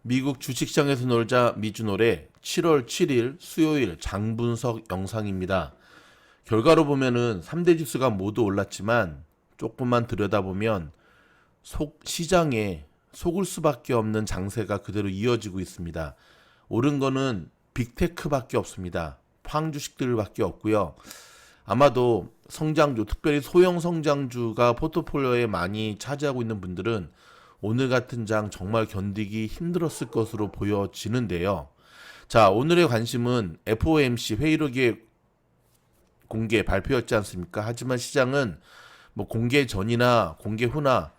미국 주식시장에서 놀자 미주노래 7월 7일 수요일 장분석 영상입니다. 결과로 보면은 3대 지수가 모두 올랐지만 조금만 들여다보면 시장에 속을 수밖에 없는 장세가 그대로 이어지고 있습니다. 오른 거는 빅테크밖에 없습니다. 팡 주식들밖에 없고요. 아마도 성장주, 특별히 소형 성장주가 포트폴리오에 많이 차지하고 있는 분들은 오늘 같은 장 정말 견디기 힘들었을 것으로 보여지는데요. 자, 오늘의 관심은 FOMC 회의록의 공개 발표였지 않습니까? 하지만 시장은 뭐 공개 전이나 공개 후나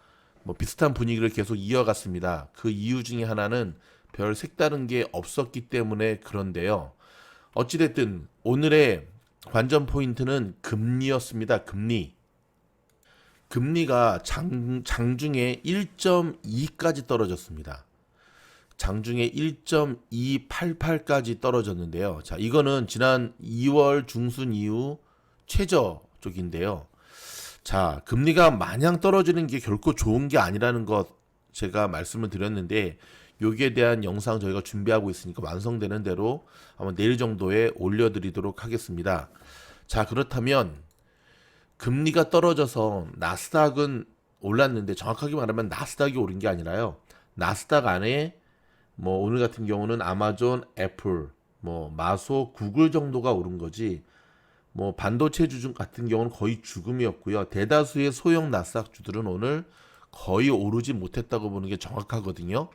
뭐 비슷한 분위기를 계속 이어갔습니다. 그 이유 중에 하나는 별 색다른 게 없었기 때문에 그런데요. 어찌됐든 오늘의 관전 포인트는 금리였습니다. 금리가 장중에 1.2까지 떨어졌습니다. 장중에 1.288까지 떨어졌는데요. 자, 이거는 지난 2월 중순 이후 최저 쪽인데요. 자, 금리가 마냥 떨어지는 게 결코 좋은 게 아니라는 것 제가 말씀을 드렸는데 여기에 대한 영상 저희가 준비하고 있으니까 완성되는 대로 아마 내일 정도에 올려드리도록 하겠습니다. 자, 그렇다면 금리가 떨어져서 나스닥은 올랐는데 정확하게 말하면 나스닥이 오른 게 아니라요. 나스닥 안에 뭐 오늘 같은 경우는 아마존, 애플, 뭐 마소, 구글 정도가 오른 거지. 뭐 반도체주 같은 경우는 거의 죽음이었고요. 대다수의 소형 나스닥 주들은 오늘 거의 오르지 못했다고 보는 게 정확하거든요.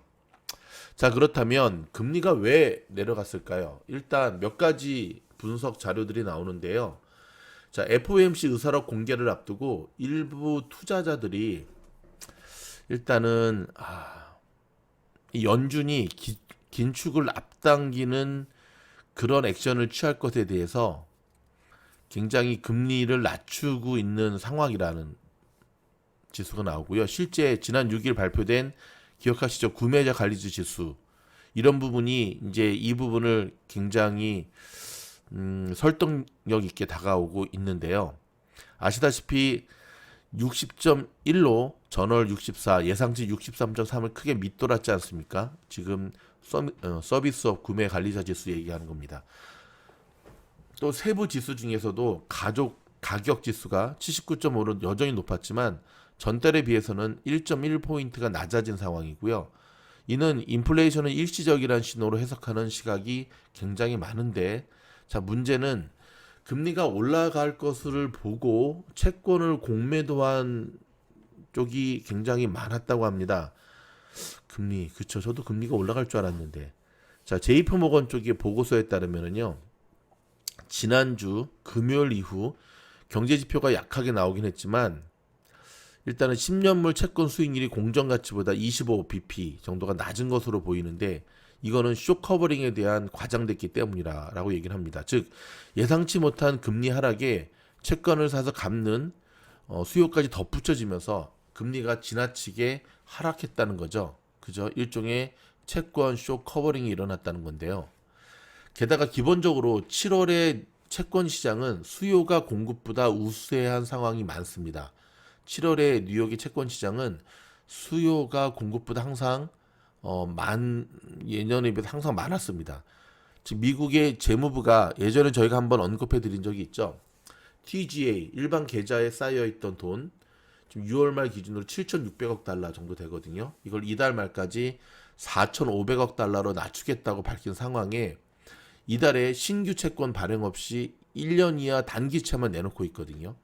자, 그렇다면 금리가 왜 내려갔을까요? 일단 몇 가지 분석 자료들이 나오는데요. 자, FOMC 의사록 공개를 앞두고 일부 투자자들이 일단은 이 연준이 긴축을 앞당기는 그런 액션을 취할 것에 대해서 굉장히 금리를 낮추고 있는 상황이라는 지수가 나오고요. 실제 지난 6일 발표된 기억하시죠? 구매자 관리지 지수. 이런 부분이 이제 이 부분을 굉장히 설득력 있게 다가오고 있는데요. 아시다시피 60.1로 전월 64, 예상치 63.3을 크게 밑돌았지 않습니까? 지금 서비스업 구매 관리자 지수 얘기하는 겁니다. 또 세부 지수 중에서도 가격 지수가 79.5로 여전히 높았지만 전달에 비해서는 1.1포인트가 낮아진 상황이고요. 이는 인플레이션은 일시적이라는 신호로 해석하는 시각이 굉장히 많은데, 자, 문제는 금리가 올라갈 것을 보고 채권을 공매도한 쪽이 굉장히 많았다고 합니다. 그쵸. 저도 금리가 올라갈 줄 알았는데. 자, JP모건 쪽의 보고서에 따르면요. 지난주 금요일 이후 경제 지표가 약하게 나오긴 했지만 일단은 10년물 채권 수익률이 공정가치보다 25bp 정도가 낮은 것으로 보이는데 이거는 쇼 커버링에 대한 과장됐기 때문이라고 얘기를 합니다. 즉 예상치 못한 금리 하락에 채권을 사서 갚는 수요까지 덧붙여지면서 금리가 지나치게 하락했다는 거죠. 그죠? 일종의 채권 쇼 커버링이 일어났다는 건데요. 게다가 기본적으로 7월의 채권 시장은 수요가 공급보다 우세한 상황이 많습니다. 7월에 뉴욕의 채권 시장은 수요가 공급보다 항상 예년에 비해서 항상 많았습니다. 즉 미국의 재무부가 예전에 저희가 한번 언급해 드린 적이 있죠. TGA 일반 계좌에 쌓여 있던 돈 지금 6월 말 기준으로 7,600억 달러 정도 되거든요. 이걸 이달 말까지 4,500억 달러로 낮추겠다고 밝힌 상황에 이달에 신규 채권 발행 없이 1년 이하 단기채만 내놓고 있거든요.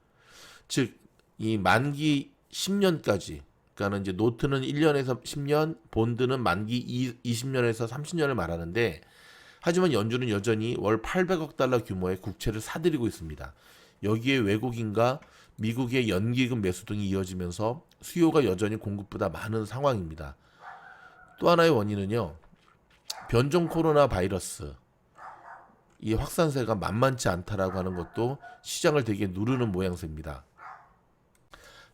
즉 이 만기 10년까지, 그러니까 이제 노트는 1년에서 10년, 본드는 만기 20년에서 30년을 말하는데, 하지만 연준은 여전히 월 800억 달러 규모의 국채를 사들이고 있습니다. 여기에 외국인과 미국의 연기금 매수 등이 이어지면서 수요가 여전히 공급보다 많은 상황입니다. 또 하나의 원인은요, 변종 코로나 바이러스 이 확산세가 만만치 않다라고 하는 것도 시장을 되게 누르는 모양새입니다.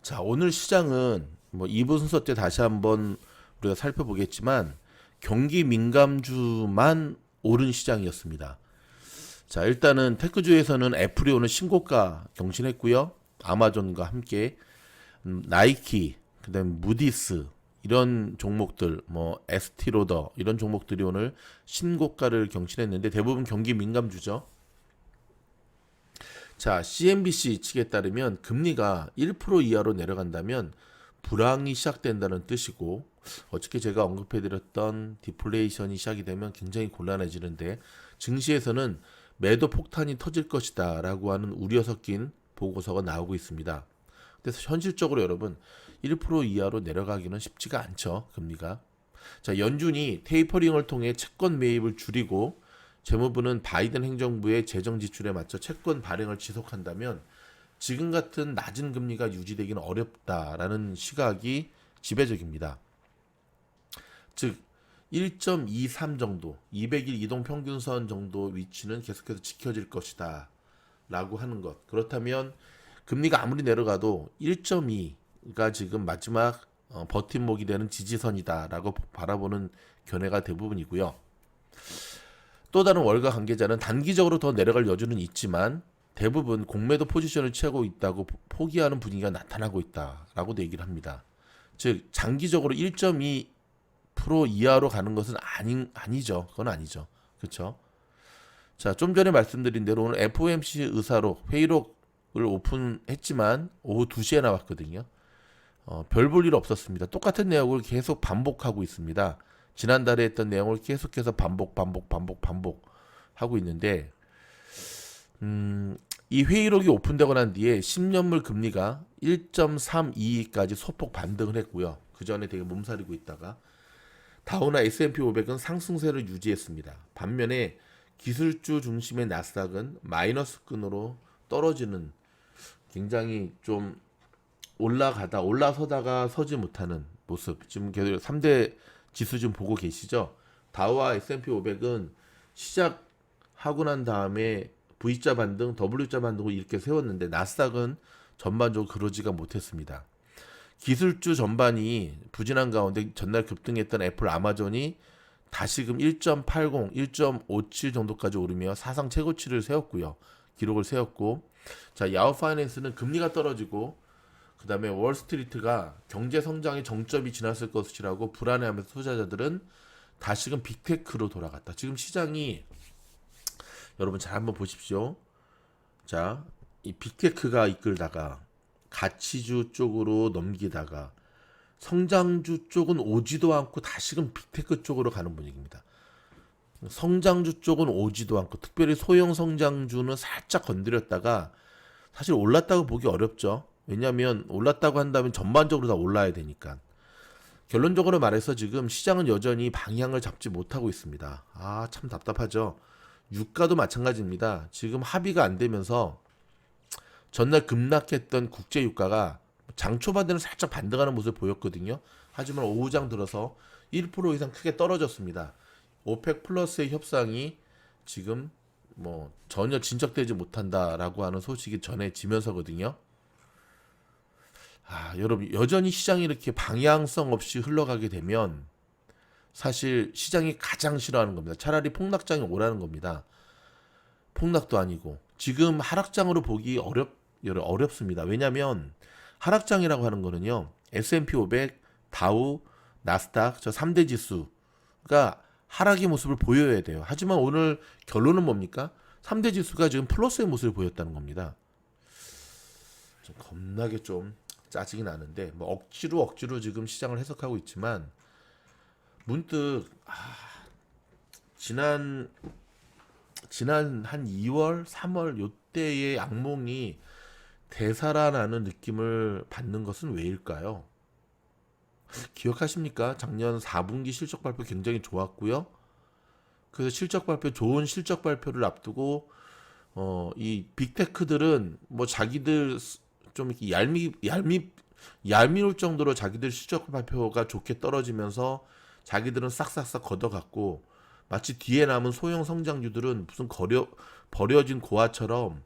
자, 오늘 시장은 뭐 2부 순서 때 다시 한번 우리가 살펴보겠지만 경기 민감주만 오른 시장이었습니다. 자, 일단은 테크주에서는 애플이 오늘 신고가 경신했고요. 아마존과 함께 나이키, 그다음에 무디스 이런 종목들, 뭐 에스티로더 이런 종목들이 오늘 신고가를 경신했는데 대부분 경기 민감주죠. 자, CNBC 측에 따르면 금리가 1% 이하로 내려간다면 불황이 시작된다는 뜻이고, 어저께 제가 언급해드렸던 디플레이션이 시작이 되면 굉장히 곤란해지는데, 증시에서는 매도 폭탄이 터질 것이다 라고 하는 우려 섞인 보고서가 나오고 있습니다. 그래서 현실적으로 여러분 1% 이하로 내려가기는 쉽지가 않죠, 금리가. 자, 연준이 테이퍼링을 통해 채권 매입을 줄이고 재무부는 바이든 행정부의 재정 지출에 맞춰 채권 발행을 지속한다면 지금 같은 낮은 금리가 유지되기는 어렵다라는 시각이 지배적입니다. 즉 1.23 정도, 200일 이동 평균선 정도 위치는 계속해서 지켜질 것이다 라고 하는 것. 그렇다면 금리가 아무리 내려가도 1.2가 지금 마지막 버팀목이 되는 지지선이다 라고 바라보는 견해가 대부분이고요. 또 다른 월가 관계자는 단기적으로 더 내려갈 여지는 있지만 대부분 공매도 포지션을 취하고 있다고 포기하는 분위기가 나타나고 있다라고도 얘기를 합니다. 즉 장기적으로 1.2% 이하로 가는 것은 아니죠. 그건 아니죠. 그렇죠? 자, 좀 전에 말씀드린 대로 오늘 FOMC 의사록 회의록을 오픈했지만 오후 2시에 나왔거든요. 별 볼 일 없었습니다. 똑같은 내용을 계속 반복하고 있습니다. 지난달에 했던 내용을 계속해서 반복하고 있는데 이 회의록이 오픈되고 난 뒤에 10년물 금리가 1.32까지 소폭 반등을 했고요. 그 전에 되게 몸살이고 있다가 다우나 S&P 500은 상승세를 유지했습니다. 반면에 기술주 중심의 나스닥은 마이너스권으로 떨어지는 굉장히 좀 올라서다가 서지 못하는 모습. 지금 계속 3대 지수 좀 보고 계시죠? 다우와 S&P 500은 시작하고 난 다음에 V자 반등, W자 반등을 이렇게 세웠는데 나스닥은 전반적으로 그러지가 못했습니다. 기술주 전반이 부진한 가운데 전날 급등했던 애플, 아마존이 다시금 1.80, 1.57 정도까지 오르며 사상 최고치를 세웠고요. 기록을 세웠고, 자, 야후 파이낸스는 금리가 떨어지고 그 다음에 월스트리트가 경제 성장의 정점이 지났을 것이라고 불안해하면서 투자자들은 다시금 빅테크로 돌아갔다. 지금 시장이 여러분 잘 한번 보십시오. 자, 이 빅테크가 이끌다가 가치주 쪽으로 넘기다가 성장주 쪽은 오지도 않고 다시금 빅테크 쪽으로 가는 분위기입니다. 성장주 쪽은 오지도 않고 특별히 소형 성장주는 살짝 건드렸다가 사실 올랐다고 보기 어렵죠. 왜냐하면 올랐다고 한다면 전반적으로 다 올라야 되니까. 결론적으로 말해서 지금 시장은 여전히 방향을 잡지 못하고 있습니다. 아, 참 답답하죠. 유가도 마찬가지입니다. 지금 합의가 안 되면서 전날 급락했던 국제 유가가 장 초반에는 살짝 반등하는 모습을 보였거든요. 하지만 오후장 들어서 1% 이상 크게 떨어졌습니다. 오펙 플러스의 협상이 지금 뭐 전혀 진척되지 못한다라고 하는 소식이 전해지면서거든요. 여러분 여전히 시장이 이렇게 방향성 없이 흘러가게 되면 사실 시장이 가장 싫어하는 겁니다. 차라리 폭락장이 오라는 겁니다. 폭락도 아니고 지금 하락장으로 보기 어렵습니다. 왜냐하면 하락장이라고 하는 거는요. S&P 500, 다우, 나스닥 저 3대 지수가 하락의 모습을 보여야 돼요. 하지만 오늘 결론은 뭡니까? 3대 지수가 지금 플러스의 모습을 보였다는 겁니다. 좀 겁나게 좀 짜증이 나는데 뭐 억지로 지금 시장을 해석하고 있지만 문득 지난 한 2월, 3월 요때의 악몽이 되살아나는 느낌을 받는 것은 왜일까요? 기억하십니까? 작년 4분기 실적 발표 굉장히 좋았고요. 그래서 좋은 실적 발표를 앞두고 이 빅테크들은 뭐 자기들 좀 이렇게 얄미울 정도로 자기들 실적 발표가 좋게 떨어지면서 자기들은 싹싹싹 걷어갔고 마치 뒤에 남은 소형 성장주들은 무슨 버려진 고아처럼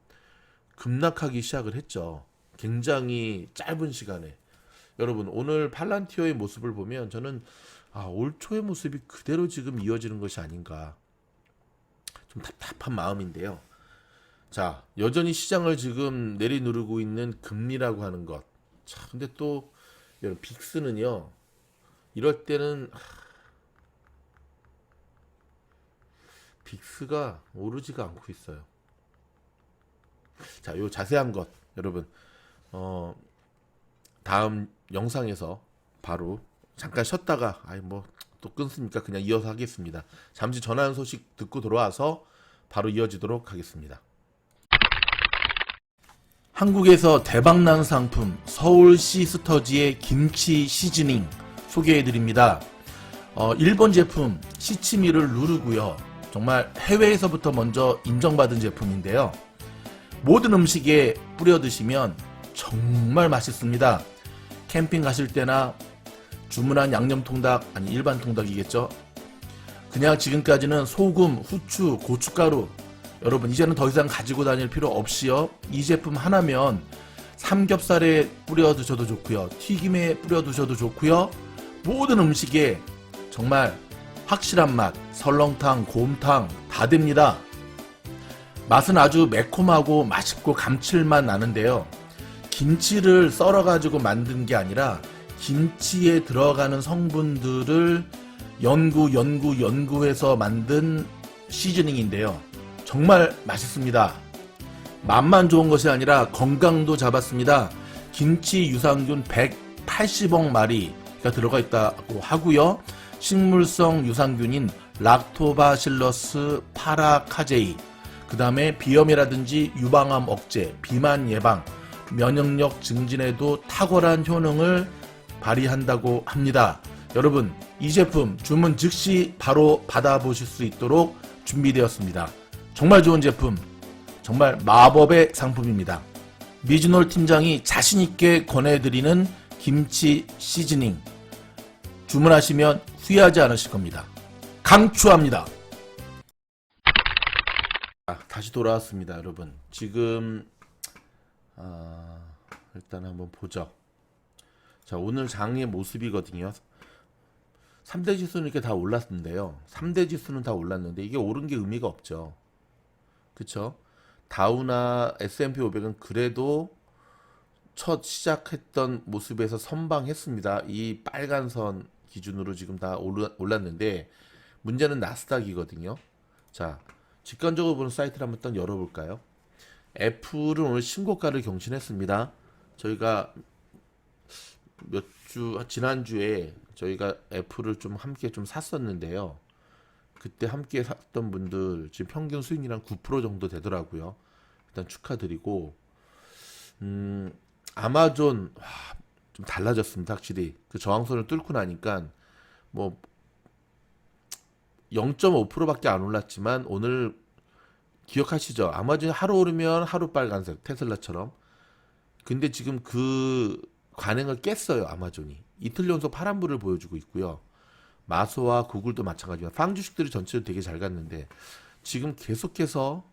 급락하기 시작을 했죠. 굉장히 짧은 시간에. 여러분 오늘 팔란티어의 모습을 보면 저는 올 초의 모습이 그대로 지금 이어지는 것이 아닌가 좀 답답한 마음인데요. 자, 여전히 시장을 지금 내리누르고 있는 금리라고 하는 것. 자, 근데 또 여러분 빅스는요. 이럴 때는 빅스가 오르지가 않고 있어요. 자, 요 자세한 것 여러분 다음 영상에서 바로 잠깐 쉬었다가 뭐 또 끊습니까? 그냥 이어서 하겠습니다. 잠시 전하는 소식 듣고 돌아와서 바로 이어지도록 하겠습니다. 한국에서 대박난 상품 서울 시스터즈의 김치 시즈닝 소개해드립니다. 일본 제품 시치미를 누르고요. 정말 해외에서부터 먼저 인정받은 제품인데요. 모든 음식에 뿌려 드시면 정말 맛있습니다. 캠핑 가실 때나 주문한 양념통닭, 아니 일반 통닭이겠죠. 그냥 지금까지는 소금, 후추, 고춧가루 여러분 이제는 더 이상 가지고 다닐 필요 없이요. 이 제품 하나면 삼겹살에 뿌려 드셔도 좋고요. 튀김에 뿌려 드셔도 좋고요. 모든 음식에 정말 확실한 맛, 설렁탕, 곰탕 다 됩니다. 맛은 아주 매콤하고 맛있고 감칠맛 나는데요. 김치를 썰어가지고 만든 게 아니라 김치에 들어가는 성분들을 연구해서 만든 시즈닝인데요. 정말 맛있습니다. 맛만 좋은 것이 아니라 건강도 잡았습니다. 김치 유산균 180억 마리가 들어가 있다고 하고요. 식물성 유산균인 락토바실러스 파라카제이, 그 다음에 비염이라든지 유방암 억제, 비만 예방, 면역력 증진에도 탁월한 효능을 발휘한다고 합니다. 여러분, 이 제품 주문 즉시 바로 받아보실 수 있도록 준비되었습니다. 정말 좋은 제품, 정말 마법의 상품입니다. 미즈놀 팀장이 자신있게 권해드리는 김치 시즈닝 주문하시면 후회하지 않으실 겁니다. 강추합니다. 다시 돌아왔습니다. 여러분 지금 일단 한번 보죠. 자, 오늘 장의 모습이거든요. 3대 지수는 이렇게 다 올랐는데요. 3대 지수는 다 올랐는데 이게 오른 게 의미가 없죠. 그쵸? 다우나 S&P 500은 그래도 첫 시작했던 모습에서 선방했습니다. 이 빨간 선 기준으로 지금 다 올랐는데 문제는 나스닥이거든요. 자, 직관적으로 보는 사이트를 한번 또 열어볼까요? 애플은 오늘 신고가를 경신했습니다. 저희가 지난주에 저희가 애플을 좀 함께 좀 샀었는데요. 그때 함께 샀던 분들 지금 평균 수익률 9% 정도 되더라고요. 일단 축하드리고 아마존 좀 달라졌습니다. 확실히 그 저항선을 뚫고 나니까 뭐 0.5%밖에 안 올랐지만 오늘 기억하시죠? 아마존이 하루 오르면 하루 빨간색, 테슬라처럼. 근데 지금 그 관행을 깼어요. 아마존이 이틀 연속 파란불을 보여주고 있고요. 마소와 구글도 마찬가지입니다. 팡 주식들이 전체로 되게 잘 갔는데 지금 계속해서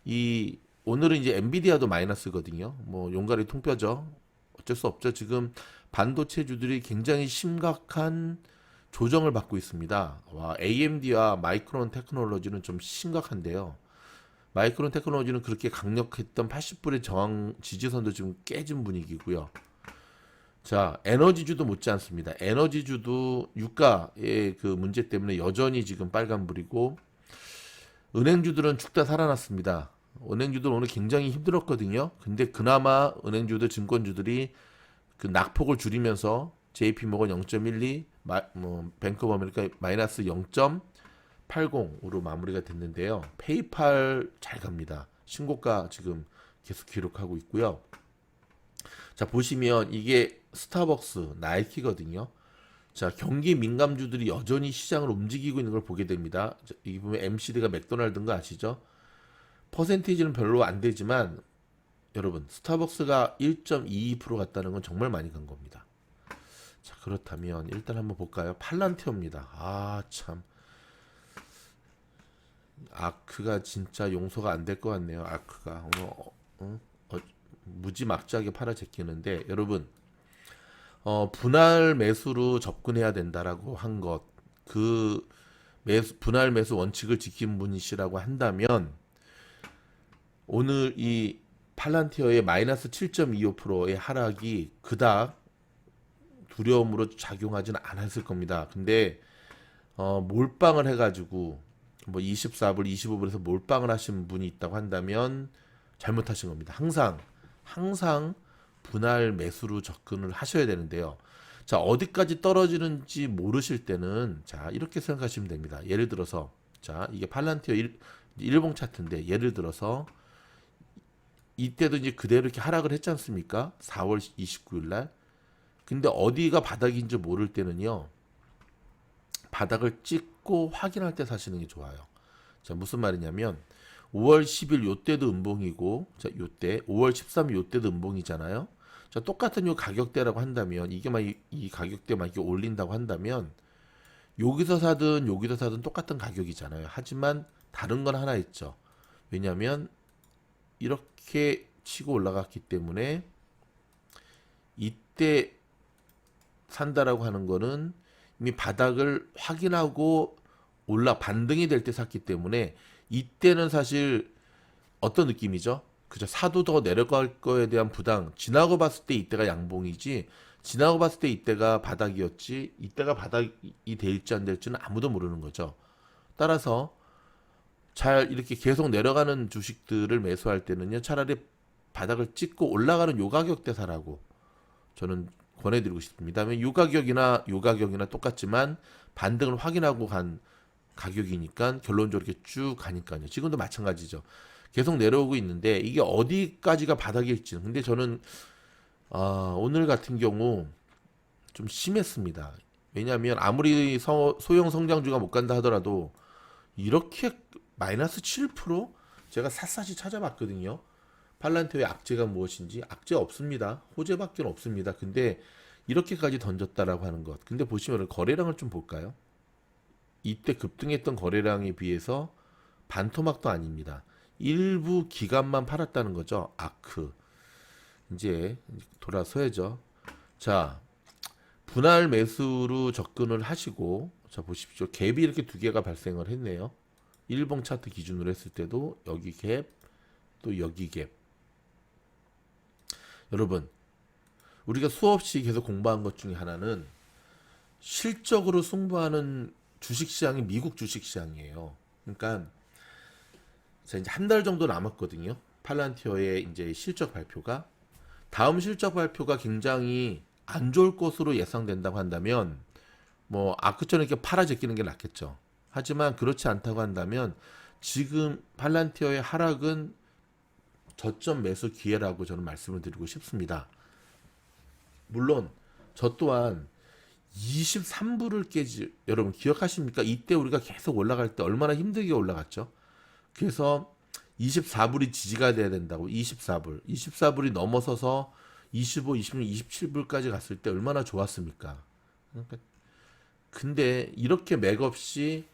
이 오늘은 이제 엔비디아도 마이너스거든요. 뭐 용가리 통뼈죠. 어쩔 수 없죠. 지금 반도체주들이 굉장히 심각한 조정을 받고 있습니다. AMD와 마이크론 테크놀로지는 좀 심각한데요. 마이크론 테크놀로지는 그렇게 강력했던 80불의 저항 지지선도 지금 깨진 분위기고요. 자, 에너지주도 못지 않습니다. 에너지주도 유가의 그 문제 때문에 여전히 지금 빨간불이고, 은행주들은 죽다 살아났습니다. 은행주들 오늘 굉장히 힘들었거든요. 근데 그나마 은행주들, 증권주들이 그 낙폭을 줄이면서 JP모건 0.12, 뱅크 오브 아메리카 마이너스 0.80으로 마무리가 됐는데요. 페이팔 잘 갑니다. 신고가 지금 계속 기록하고 있고요. 자, 보시면 이게 스타벅스, 나이키거든요. 자, 경기 민감주들이 여전히 시장을 움직이고 있는 걸 보게 됩니다. 여기 보면 MCD가 맥도날드인 거 아시죠? 퍼센테이지는 별로 안 되지만 여러분 스타벅스가 1.22% 갔다는 건 정말 많이 간 겁니다. 자, 그렇다면 일단 한번 볼까요? 팔란티어입니다. 참 아크가 진짜 용서가 안 될 것 같네요. 아크가 무지막지하게 팔아 제끼는데 여러분 분할 매수로 접근해야 된다라고 한 것, 그 분할 매수 원칙을 지킨 분이시라고 한다면 오늘 이 팔란티어의 마이너스 7.25%의 하락이 그닥 두려움으로 작용하지는 않았을 겁니다. 근데 몰빵을 해가지고 뭐 24불, 25불에서 몰빵을 하신 분이 있다고 한다면 잘못하신 겁니다. 항상 분할 매수로 접근을 하셔야 되는데요. 자, 어디까지 떨어지는지 모르실 때는 자, 이렇게 생각하시면 됩니다. 예를 들어서 자, 이게 팔란티어 일봉 차트인데 예를 들어서 이때도 이제 그대로 이렇게 하락을 했지 않습니까? 4월 29일 날. 근데 어디가 바닥인지 모를 때는요. 바닥을 찍고 확인할 때 사시는 게 좋아요. 자, 무슨 말이냐면 5월 10일 요때도 음봉이고 자, 요때 5월 13일 요때도 음봉이잖아요. 자, 똑같은 요 가격대라고 한다면 이게 막 이 가격대만 이렇게 올린다고 한다면 여기서 사든 똑같은 가격이잖아요. 하지만 다른 건 하나 있죠. 왜냐하면 이렇게 치고 올라갔기 때문에 이때 산다라고 하는 거는 이미 바닥을 확인하고 반등이 될 때 샀기 때문에 이때는 사실 어떤 느낌이죠? 그죠? 사도 더 내려갈 거에 대한 부담. 지나고 봤을 때 이때가 양봉이지. 지나고 봤을 때 이때가 바닥이었지. 이때가 바닥이 될지 안 될지는 아무도 모르는 거죠. 따라서 잘 이렇게 계속 내려가는 주식들을 매수할 때는요. 차라리 바닥을 찍고 올라가는 요 가격대 사라고 저는 권해드리고 싶습니다. 요 가격이나 똑같지만 반등을 확인하고 간 가격이니까 결론적으로 이렇게 쭉 가니까요. 지금도 마찬가지죠. 계속 내려오고 있는데 이게 어디까지가 바닥일지. 근데 저는 오늘 같은 경우 좀 심했습니다. 왜냐하면 아무리 소형 성장주가 못 간다 하더라도 이렇게 마이너스 7% 제가 샅샅이 찾아봤거든요. 팔란티어의 악재가 무엇인지 악재 없습니다. 호재밖에 없습니다. 근데 이렇게까지 던졌다라고 하는 것. 근데 보시면 거래량을 좀 볼까요? 이때 급등했던 거래량에 비해서 반토막도 아닙니다. 일부 기간만 팔았다는 거죠. 아크. 이제 돌아서야죠. 자, 분할 매수로 접근을 하시고 자 보십시오. 갭이 이렇게 두 개가 발생을 했네요. 일봉 차트 기준으로 했을 때도 여기 갭, 또 여기 갭. 여러분, 우리가 수없이 계속 공부한 것 중에 하나는 실적으로 승부하는 주식시장이 미국 주식시장이에요. 그러니까 자, 이제 한 달 정도 남았거든요. 팔란티어의 이제 실적 발표가 다음 실적 발표가 굉장히 안 좋을 것으로 예상된다고 한다면 뭐 아크처럼 이렇게 팔아 제끼는 게 낫겠죠. 하지만 그렇지 않다고 한다면 지금 팔란티어의 하락은 저점 매수 기회라고 저는 말씀을 드리고 싶습니다. 물론 저 또한 23불을 깨지 여러분 기억하십니까? 이때 우리가 계속 올라갈 때 얼마나 힘들게 올라갔죠. 그래서 24불이 지지가 돼야 된다고 24불이 넘어서서 25, 26, 27불까지 갔을 때 얼마나 좋았습니까? 그러니까 근데 이렇게 맥없이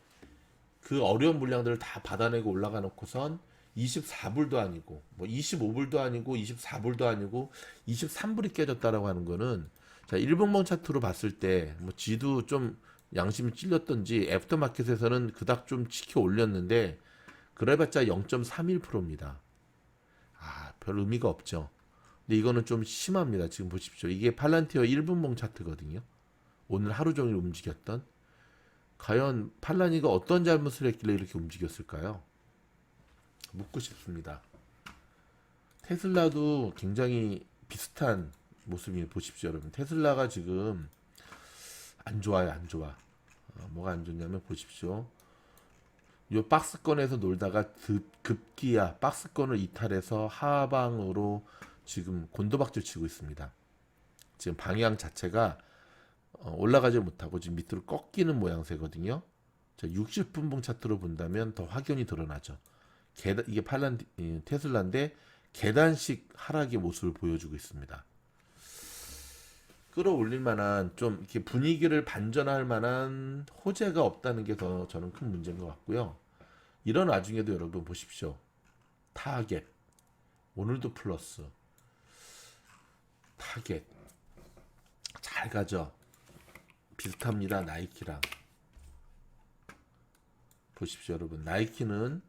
그 어려운 물량들을 다 받아내고 올라가 놓고선 24불도 아니고 뭐 25불도 아니고 24불도 아니고 23불이 깨졌다라고 하는 거는 자, 일봉봉 차트로 봤을 때 뭐 지도 좀 양심이 찔렸던지 애프터마켓에서는 그닥 좀 치켜 올렸는데 그래봤자 0.31%입니다. 별 의미가 없죠. 근데 이거는 좀 심합니다. 지금 보십시오. 이게 팔란티어 1분봉 차트거든요. 오늘 하루 종일 움직였던 과연 팔란이가 어떤 잘못을 했길래 이렇게 움직였을까요? 묻고 싶습니다. 테슬라도 굉장히 비슷한 모습이 보십시오, 여러분. 테슬라가 지금 안 좋아요, 안 좋아. 뭐가 안 좋냐면 보십시오. 요 박스권에서 놀다가 급기야 박스권을 이탈해서 하방으로 지금 곤도박질 치고 있습니다. 지금 방향 자체가 올라가지 못하고 지금 밑으로 꺾이는 모양새거든요. 자, 60분봉 차트로 본다면 더 확연히 드러나죠. 이게 테슬라인데 계단식 하락의 모습을 보여주고 있습니다. 끌어올릴 만한 좀 이렇게 분위기를 반전할 만한 호재가 없다는 게 더 저는 큰 문제인 것 같고요. 이런 와중에도 여러분 보십시오. 타겟 오늘도 플러스 타겟 잘 가죠. 비슷합니다. 나이키랑 보십시오, 여러분. 나이키는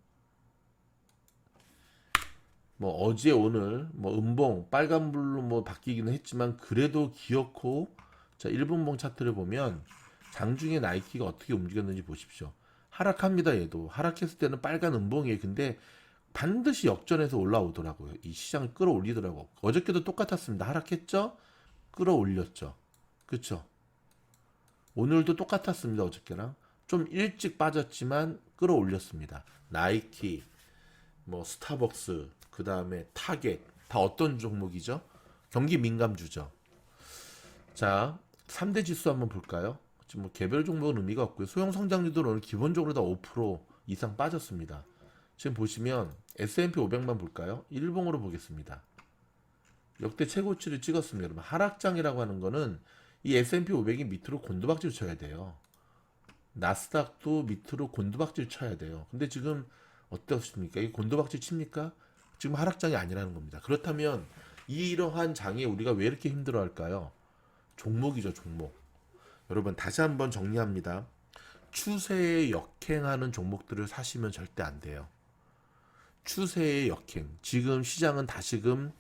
뭐 어제 오늘 뭐 음봉 빨간불로 뭐 바뀌기는 했지만 그래도 기어코 자, 1분봉 차트를 보면 장중에 나이키가 어떻게 움직였는지 보십시오. 하락합니다. 얘도 하락했을 때는 빨간 음봉이에요. 근데 반드시 역전해서 올라오더라고요. 이 시장을 끌어올리더라고. 어저께도 똑같았습니다. 하락했죠? 끌어올렸죠. 그쵸? 오늘도 똑같았습니다. 어저께랑 좀 일찍 빠졌지만 끌어올렸습니다. 나이키, 뭐 스타벅스, 그 다음에 타겟, 다 어떤 종목이죠? 경기 민감주죠. 자, 3대 지수 한번 볼까요? 지금 뭐 개별 종목은 의미가 없고요. 소형 성장주들은 오늘 기본적으로 다 5% 이상 빠졌습니다. 지금 보시면 S&P 500만 볼까요? 일봉으로 보겠습니다. 역대 최고치를 찍었습니다. 여러분, 하락장이라고 하는 거는 이 S&P 500이 밑으로 곤두박질 쳐야 돼요. 나스닥도 밑으로 곤두박질 쳐야 돼요. 근데 지금 어떻습니까? 이게 곤두박질 칩니까? 지금 하락장이 아니라는 겁니다. 그렇다면 이러한 장에 우리가 왜 이렇게 힘들어할까요? 종목이죠, 종목. 여러분, 다시 한번 정리합니다. 추세에 역행하는 종목들을 사시면 절대 안 돼요. 추세의 역행. 지금 시장은 다시금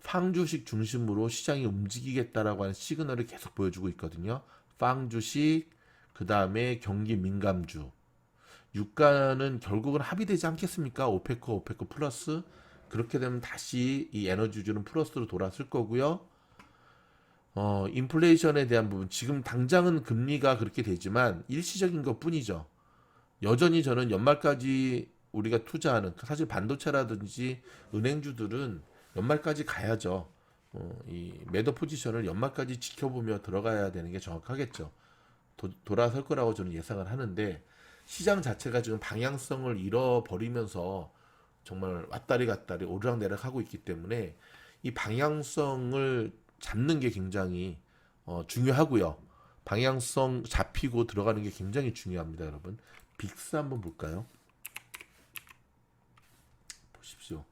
팡주식 중심으로 시장이 움직이겠다라고 하는 시그널을 계속 보여주고 있거든요. 팡주식, 그 다음에 경기 민감주. 유가는 결국은 합의되지 않겠습니까? 오페크 플러스. 그렇게 되면 다시 이 에너지주는 플러스로 돌아설 거고요. 인플레이션에 대한 부분. 지금 당장은 금리가 그렇게 되지만 일시적인 것 뿐이죠. 여전히 저는 연말까지 우리가 투자하는, 사실 반도체라든지 은행주들은 연말까지 가야죠. 이 매도 포지션을 연말까지 지켜보며 들어가야 되는 게 정확하겠죠. 돌아설 거라고 저는 예상을 하는데, 시장 자체가 지금 방향성을 잃어버리면서 정말 왔다리 갔다리 오르락내락 하고 있기 때문에 이 방향성을 잡는 게 굉장히 중요하고요. 방향성 잡히고 들어가는 게 굉장히 중요합니다, 여러분. 빅스 한번 볼까요? 보십시오.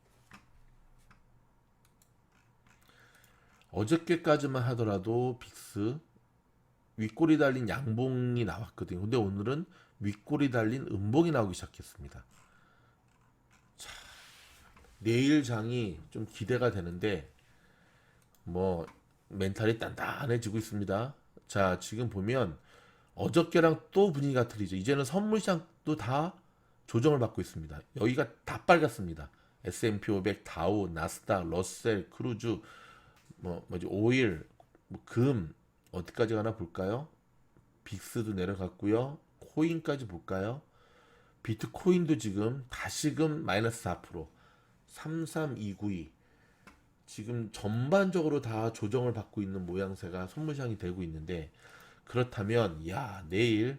어저께까지만 하더라도 빅스 윗골이 달린 양봉이 나왔거든요. 근데 오늘은 윗골이 달린 음봉이 나오기 시작했습니다. 자, 내일 장이 좀 기대가 되는데 뭐 멘탈이 단단해지고 있습니다. 자, 지금 보면 어저께랑 또 분위기가 틀리죠. 이제는 선물시장도 다 조정을 받고 있습니다. 여기가 다 빨갛습니다. S&P 500, 다우, 나스닥, 러셀, 크루즈, 뭐지, 오일, 금 어디까지 가나 볼까요? 빅스도 내려갔고요. 코인까지 볼까요? 비트코인도 지금 다시금 마이너스 4%, 33292. 지금 전반적으로 다 조정을 받고 있는 모양새가 선물시장이 되고 있는데, 그렇다면 내일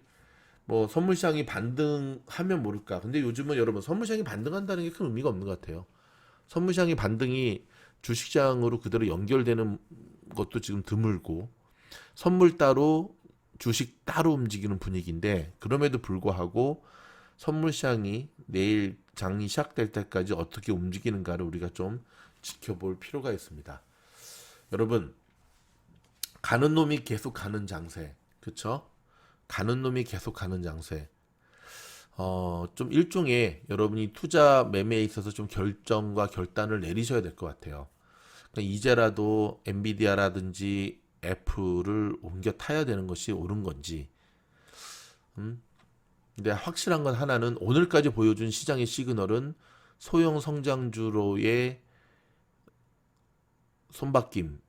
뭐 선물시장이 반등하면 모를까. 근데 요즘은 여러분 선물시장이 반등한다는 게 큰 의미가 없는 것 같아요. 선물시장의 반등이 주식시장으로 그대로 연결되는 것도 지금 드물고, 선물 따로 주식 따로 움직이는 분위기인데, 그럼에도 불구하고 선물시장이 내일 장이 시작될 때까지 어떻게 움직이는가를 우리가 좀 지켜볼 필요가 있습니다. 여러분, 가는 놈이 계속 가는 장세, 그쵸? 가는 놈이 계속 가는 장세. 좀 일종의 여러분이 투자 매매에 있어서 좀 결정과 결단을 내리셔야 될 것 같아요. 그러니까 이제라도 엔비디아라든지 애플을 옮겨 타야 되는 것이 옳은 건지. 근데 확실한 건 하나는, 오늘까지 보여준 시장의 시그널은 소형 성장주로의 손바뀜은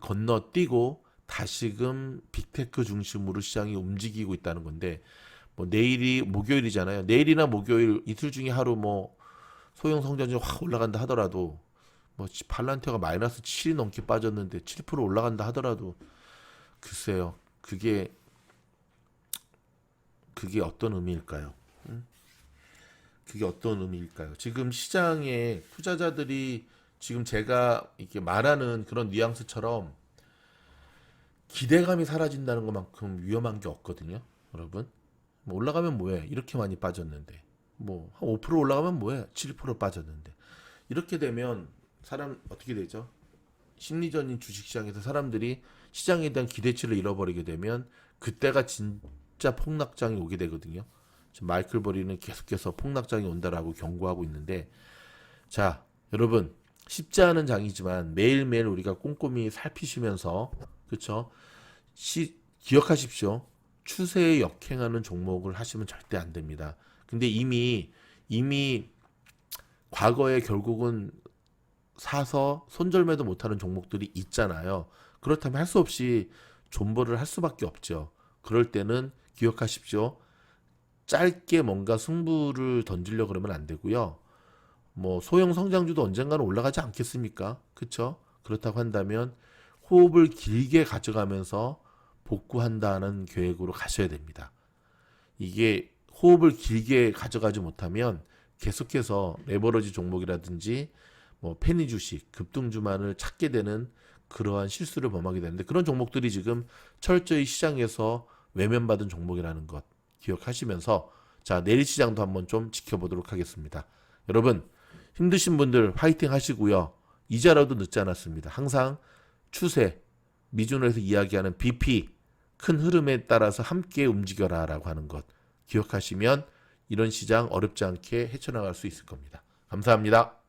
건너뛰고 다시금 빅테크 중심으로 시장이 움직이고 있다는 건데, 뭐 내일이 목요일이잖아요. 내일이나 목요일 이틀 중에 하루 뭐 소형 성장주 확 올라간다 하더라도, 뭐 팔란티어가 마이너스 7이 넘게 빠졌는데 7% 올라간다 하더라도, 글쎄요, 그게 어떤 의미일까요? 그게 어떤 의미일까요? 지금 시장에 투자자들이 지금 제가 이렇게 말하는 그런 뉘앙스처럼 기대감이 사라진다는 것만큼 위험한 게 없거든요, 여러분. 뭐 올라가면 뭐해? 이렇게 많이 빠졌는데. 뭐 한 5% 올라가면 뭐해? 7% 빠졌는데. 이렇게 되면 사람 어떻게 되죠? 심리전인 주식시장에서 사람들이 시장에 대한 기대치를 잃어버리게 되면 그때가 진짜 폭락장이 오게 되거든요. 지금 마이클 버리는 계속해서 폭락장이 온다라고 경고하고 있는데, 자, 여러분, 쉽지 않은 장이지만 매일매일 우리가 꼼꼼히 살피시면서, 그쵸? 기억하십시오. 추세에 역행하는 종목을 하시면 절대 안 됩니다. 근데 이미 과거에 결국은 사서 손절매도 못하는 종목들이 있잖아요. 그렇다면 할 수 없이 존버를 할 수밖에 없죠. 그럴 때는 기억하십시오. 짧게 뭔가 승부를 던지려고 그러면 안 되고요. 뭐 소형 성장주도 언젠가는 올라가지 않겠습니까? 그렇죠? 그렇다고 한다면 호흡을 길게 가져가면서 복구한다는 계획으로 가셔야 됩니다. 이게 호흡을 길게 가져가지 못하면 계속해서 레버러지 종목이라든지 뭐 페니 주식, 급등주만을 찾게 되는 그러한 실수를 범하게 되는데, 그런 종목들이 지금 철저히 시장에서 외면받은 종목이라는 것 기억하시면서, 자, 내일 시장도 한번 좀 지켜보도록 하겠습니다. 여러분, 힘드신 분들 화이팅 하시고요. 이제라도 늦지 않았습니다. 항상 추세, 미주노에서 이야기하는 BP, 큰 흐름에 따라서 함께 움직여라 라고 하는 것 기억하시면 이런 시장 어렵지 않게 헤쳐나갈 수 있을 겁니다. 감사합니다.